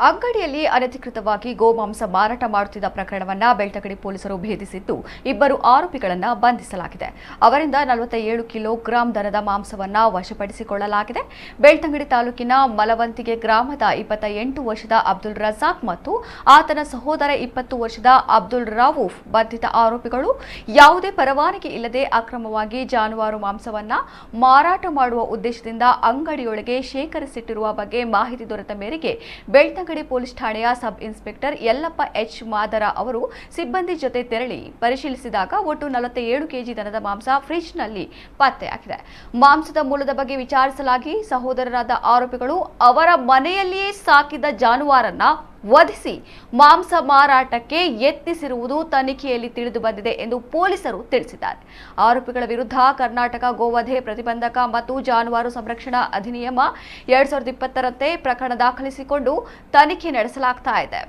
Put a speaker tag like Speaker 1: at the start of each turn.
Speaker 1: ಅಂಗಡಿಯಲ್ಲಿ ಅನಧಿಕೃತವಾಗಿ ಗೋಮಾಂಸ ಮಾರಾಟ ಮಾಡುತ್ತಿದ್ದ ಪ್ರಕರಣವನ್ನು ಬೆಳ್ತಂಗಡಿ ಪೊಲೀಸರು ಭೇದಿಸಿದ್ದು ಇಬ್ಬರು ಆರೋಪಿಗಳನ್ನು ಬಂಧಿಸಲಾಗಿದೆ. ಅವರಿಂದ 47 ಕಿಲೋಗ್ರಾಂ ದರದ ಮಾಂಸವನ್ನು ವಶಪಡಿಸಿಕೊಳ್ಳಲಾಗಿದೆ. ಬೆಳ್ತಂಗಡಿ ತಾಲೂಕಿನ ಮಲವಂತಿಗೆ ಗ್ರಾಮದ 28 ವರ್ಷದ ಅಬ್ದುಲ್ ರಜಾಕ್ ಮತ್ತು ಆತನ ಸಹೋದರ 20 ವರ್ಷದ ಅಬ್ದುಲ್ ರವೂಫ್ ಬಂಧಿತ ಆರೋಪಿಗಳು ಯಾವುದೇ ಪರವಾನಗಿ ಇಲ್ಲದೆ ಅಕ್ರಮವಾಗಿ ಜಾನುವಾರು ಮಾಂಸವನ್ನು ಮಾರಾಟ ಮಾಡುವ ಉದ್ದೇಶದಿಂದ ಅಂಗಡಿಯೊಳಗೆ ಶೇಖರಿಸಿಟ್ಟಿರುವ ಬಗ್ಗೆ ಮಾಹಿತಿ ದೊರೆತ ಮೇರೆಗೆ ಬೆಳ್ತಂಗಡಿ ಪೊಲೀಸ್ ಠಾಣೆಯ sub inspector Yallappa H Madar ಅವರು ಸಿಬ್ಬಂದಿ ಜೊತೆ ತೆರಳಿ ಪರಿಶೀಲಿಸಿದಾಗ ಒಟ್ಟು 47 ಕೆಜಿ ದನದ ಮಾಂಸ ಫ್ರಿಡ್ಜ್ನಲ್ಲಿ ಪತ್ತೆಯಾಗಿದೆ. ಮಾಂಸದ ಮೂಲದ ಬಗ್ಗೆ ವಿಚಾರಿಸಲಾಗಿ ಸಹೋದರರಾದ ಆರೋಪಿಗಳು ಅವರ ಮನೆಯಲ್ಲಿಯೇ ಸಾಕಿದ ಜಾನುವಾರನ್ನ ವಧಿಸಿ ಮಾಂಸ ಮಾರಾಟಕ್ಕೆ ಯತ್ನಿಸಿರುವುದು ತನಿಖೆಯಲ್ಲಿ ತಿಳಿದು ಬಂದಿದೆ ಎಂದು ಪೊಲೀಸರು ತಿಳಿಸಿದ್ದಾರೆ. ಆರೋಪಿಗಳ ವಿರುದ್ಧ ಕರ್ನಾಟಕ ಗೋವಧೆ ಪ್ರತಿಬಂಧಕ ಮತ್ತು ಜಾನುವಾರು ಸಂರಕ್ಷಣಾ ಅಧಿನಿಯಮ 2020ರಂತೆ ಪ್ರಕರಣ ದಾಖಲಿಸಿಕೊಂಡು ತನಿಖೆ ನಡೆಸಲಾಗ್ತಾ ಇದೆ.